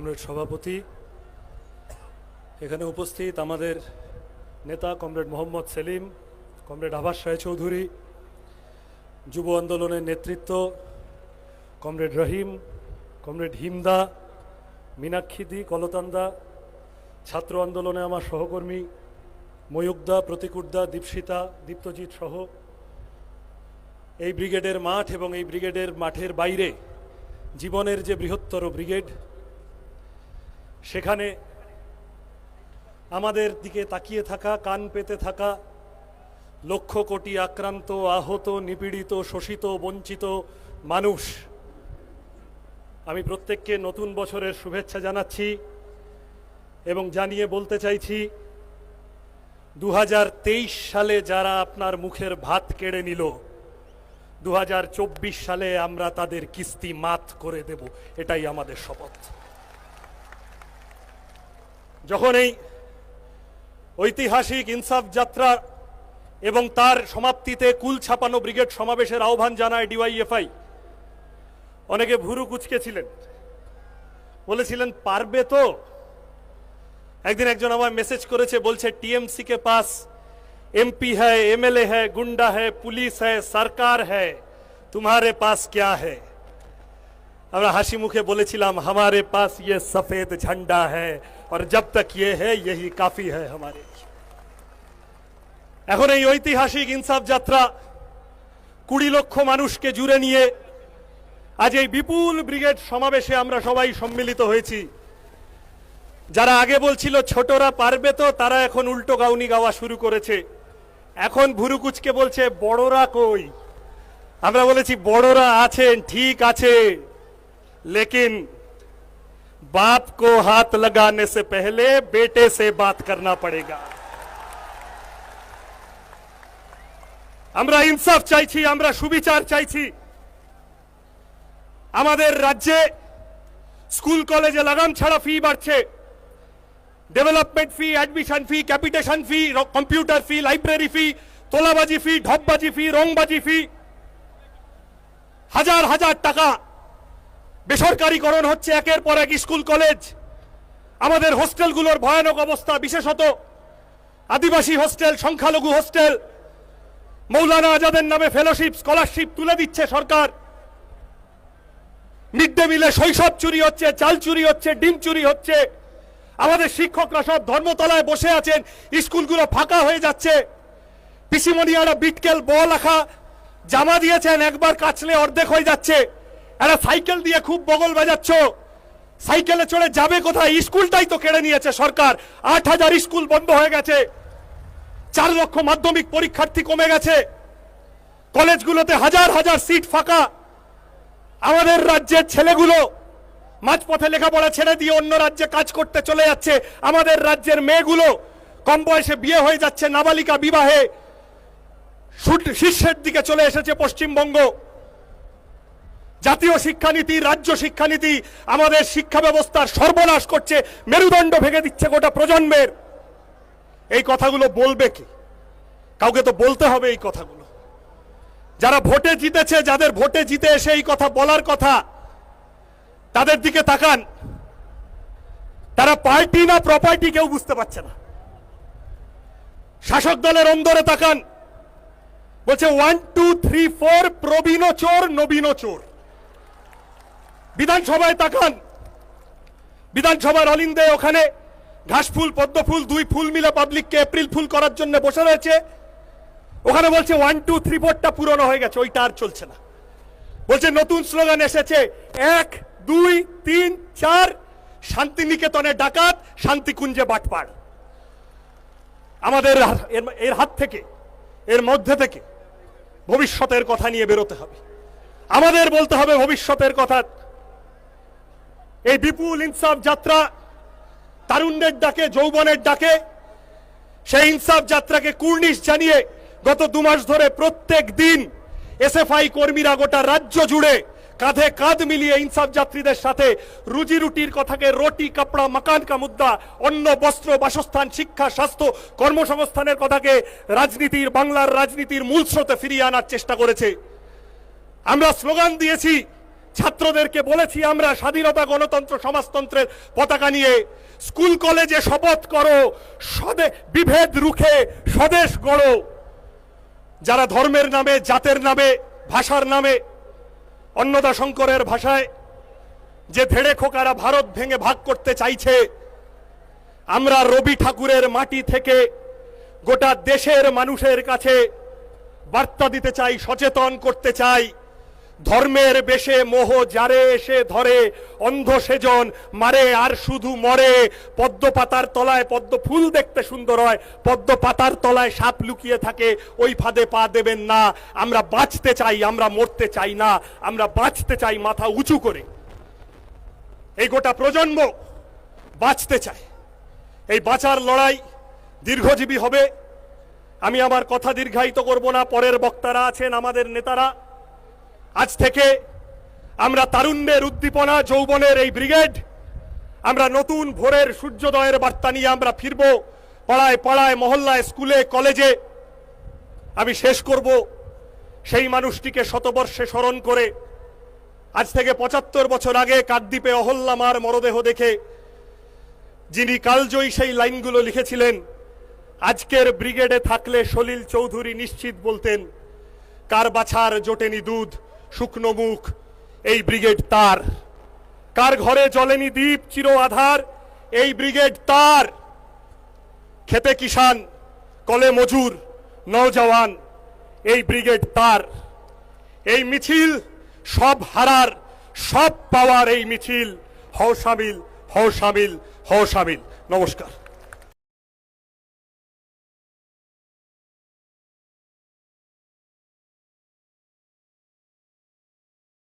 Comrade সভাপতি, এখানে উপস্থিত আমাদের নেতা কমরেড মোহাম্মদ সেলিম, কমরেড আবাস রায়চৌধুরী, যুব আন্দোলনের নেতৃত্ব কমরেড রহিম, কমরেড হিমদা, মীনাক্ষীদি, কলতান্দা, ছাত্র আন্দোলনে আমার সহকর্মী ময়ূকদা, প্রতিকুরদা, দীপশিতা, দীপ্তজিৎ সহ এই ব্রিগেডের মাঠ এবং এই ব্রিগেডের মাঠের বাইরে জীবনের যে বৃহত্তর ব্রিগেড, সেখানে আমাদের দিকে তাকিয়ে থাকা, কান পেতে থাকা লক্ষ কোটি আক্রান্ত, আহত, নিপীড়িত, শোষিত, বঞ্চিত মানুষ, আমি প্রত্যেককে নতুন বছরের শুভেচ্ছা জানাচ্ছি এবং জানিয়ে বলতে চাইছি 2023 সালে যারা আপনার মুখের ভাত কেড়ে নিল, 2024 সালে আমরা তাদের কিস্তি মাত করে দেব, এটাই আমাদের শপথ। যখন এই ঐতিহাসিক ইনসাফ যাত্রা এবং তার সমাপ্তিতে কুল ছাপানো ব্রিগেড সমাবেশের আহ্বান জানায় ডিওয়াইএফআই, অনেকে ভুরু কুচকেছিলেন, বলেছিলেন পারবে তো। একদিন একজন আমার মেসেজ করেছে, বলছে টিএমসি কে পাস एमपी है, एमएलए है, गुंडा है, पुलिस है, सरकार है, तुम्हारे पास क्या है? আমরা হাসি মুখে বলেছিলাম हमारे पास ये सफेद झंडा है और जब तक ये है यही काफी है हमारे। এখন এই ঐতিহাসিক ইনসাফ যাত্রা 20 লক্ষ মানুষকে জুড়ে নিয়ে আজ এই বিপুল ব্রিগেড সমাবেশে আমরা সবাই সম্মিলিত হয়েছি। যারা আগে বলছিল ছোটরা পারবে তো, তারা এখন উল্টো গাউনি গাওয়া শুরু করেছে। এখন ভুরু কুচকে বলছে বড়রা কই? আমরা বলেছি বড়রা আছেন, ঠিক আছে, लेकिन बाप को हाथ लगाने से पहले बेटे से बात करना पड़ेगा। আমরা ইনসাফ চাইছি, আমরা সুবিচার চাইছি। আমাদের রাজ্যে স্কুল কলেজে লাগাম ছাড়া ফি বাড়ছে, ডেভেলপমেন্ট ফি, অ্যাডমিশন ফি, ক্যাপিটেশন ফি, কম্পিউটার ফি, লাইব্রেরি ফি, তোলাবাজি ফি, ঢপবাজি ফি, রংবাজি ফি, হাজার হাজার টাকা বেসরকারীকরণ হচ্ছে একের পর এক স্কুল কলেজ। আমাদের হোস্টেলগুলোর ভয়ানক অবস্থা, বিশেষত আদিবাসী হোস্টেল, সংখ্যালঘু হোস্টেল। মৌলানা আজাদের নামে ফেলোশিপ, স্কলারশিপ তুলে দিচ্ছে সরকার। মিড ডে মিলে শৈশব চুরি হচ্ছে, চাল চুরি হচ্ছে, ডিম চুরি হচ্ছে। আমাদের শিক্ষকরা সব ধর্মতলায় বসে আছেন, স্কুলগুলো ফাঁকা হয়ে যাচ্ছে। পিসিমনিয়ারা বিটকেল বল রাখা জামা দিয়েছেন, একবার কাচলে অর্ধেক হয়ে যাচ্ছে। এরা সাইকেল দিয়ে খুব বগল বাজাচ্ছ, সাইকেলে চড়ে যাবে কোথায়? স্কুলটাই তো কেড়ে নিয়েছে সরকার। 8000 স্কুল বন্ধ হয়ে গেছে, 4 লক্ষ মাধ্যমিক পরীক্ষার্থী কমে গেছে, কলেজগুলোতে হাজার হাজার সিট ফাঁকা। আমাদের রাজ্যের ছেলেগুলো মাঝপথে লেখাপড়া ছেড়ে দিয়ে অন্য রাজ্যে কাজ করতে চলে যাচ্ছে। আমাদের রাজ্যের মেয়েগুলো কম বয়সে বিয়ে হয়ে যাচ্ছে, নাবালিকা বিবাহে শীর্ষের দিকে চলে এসেছে পশ্চিমবঙ্গ। জাতীয় শিক্ষানীতি, রাজ্য শিক্ষানীতি আমাদের শিক্ষা ব্যবস্থার সর্বনাশ করছে, মেরুদণ্ড ভেঙে দিচ্ছে গোটা প্রজন্মের। এই কথাগুলো বলবে কি? কাউকে তো বলতে হবে এই কথাগুলো। যারা ভোটে জিতেছে, যাদের ভোটে জিতে এসে এই কথা বলার কথা, তাদের দিকে তাকান। তারা পার্টি না প্রপার্টি কেউ বুঝতে পারছে না। শাসক দলের অন্দরে তাকান, বলছে 1 2 3 4 প্রবীণ চোর, নবীন চোর। বিধানসভায় তাকান, বিধানসভার অলিন্দে ওখানে ঘাসফুল, পদ্মফুল, 2 ফুল মিলে পাবলিককে এপ্রিল ফুল করার জন্য বসে রয়েছে। ওখানে বলছে 1 2 3 4টা পুরনো হয়ে গেছে, ওইটা আর চলছে না। বলছে নতুন স্লোগান এসেছে, 1 2 3 4 শান্তিনিকেতনে ডাকাত, শান্তিকুঞ্জে বাটপাড়। আমাদের এর হাত থেকে, এর মধ্যে থেকে ভবিষ্যতের কথা নিয়ে বেরোতে হবে। আমাদের বলতে হবে ভবিষ্যতের কথা। এই বিপুল ইনসাফ যাত্রা তারুণ্যের ডাকে, যৌবনের ডাকে, সেই ইনসাফ যাত্রাকে কুর্নিশ জানিয়ে গত 2 মাস ধরে প্রত্যেক দিন এসএফআই কর্মীরা গোটা রাজ্য জুড়ে কাঁধে কাঁধ মিলিয়ে ইনসাফ যাত্রীদের সাথে রুজি রুটির কথাকে, রুটি, কাপড়া, মাকান কা মুদ্দা, অন্ন, বস্ত্র, বাসস্থান, শিক্ষা, স্বাস্থ্য, কর্মসংস্থানের কথাকে রাজনীতির, বাংলার রাজনীতির মূল স্রোতে ফিরিয়ে আনার চেষ্টা করেছে। আমরা স্লোগান দিয়েছি ছাত্রদেরকে বলেছি আমরা স্বাধীনতা গণতন্ত্র সমাজতন্ত্রের পতাকা নিয়ে স্কুল কলেজে শপথ করো, বিভেদ রুখে স্বদেশ গড়ো। যারা ধর্মের নামে, জাতের নামে, ভাষার নামে, অন্নদা শঙ্করের ভাষায় যে ধেড়ে খোকারা ভারত ভেঙে ভাগ করতে চাইছে, আমরা রবি ঠাকুরের মাটি থেকে গোটা দেশের মানুষের কাছে বার্তা দিতে চাই, সচেতন করতে চাই। ধর্মের বেশে মোহ যারে এসে ধরে, অন্ধ সেজন মারে আর শুধু মরে। পদ্ম পাতার তলায় পদ্ম ফুল দেখতে সুন্দর হয়, পদ্ম পাতার তলায় সাপ লুকিয়ে থাকে, ওই ফাঁদে পা দেবেন না। আমরা বাঁচতে চাই, আমরা মরতে চাই না। আমরা বাঁচতে চাই মাথা উঁচু করে। এই গোটা প্রজন্ম বাঁচতে চায়। এই বাঁচার লড়াই দীর্ঘজীবী হবে। আমি আমার কথা দীর্ঘায়িত করব না, পরের বক্তারা আছেন, আমাদের নেতারা। আজ থেকে আমরা তারুণ্যের উদ্দীপনা, যৌবনের এই ব্রিগেড, আমরা নতুন ভোরের সূর্যোদয়ের বার্তা নিয়ে আমরা ফিরব পাড়ায় পাড়ায়, মহল্লায়, স্কুলে, কলেজে। আমি শেষ করব সেই মানুষটিকে শতবর্ষে স্মরণ করে। আজ থেকে 75 বছর আগে কাকদ্বীপে অহল্যামার মরদেহ দেখে যিনি কালজয়ী সেই লাইনগুলো লিখেছিলেন, আজকের ব্রিগেডে থাকলে সলিল চৌধুরী নিশ্চিত বলতেন, কার বাছার জোটেনি দুধ, শুকনো মুখ, এই ব্রিগেড তার। কার ঘরে জ্বলেনি দ্বীপ চির আধার, এই ব্রিগেড তার। খেতে কিষান, কলে মজুর, নওজওয়ান, এই ব্রিগেড তার। এই মিছিল সব হারার, সব পাওয়ার এই মিছিল। হও শামিল, হও শামিল, হও শামিল। নমস্কার।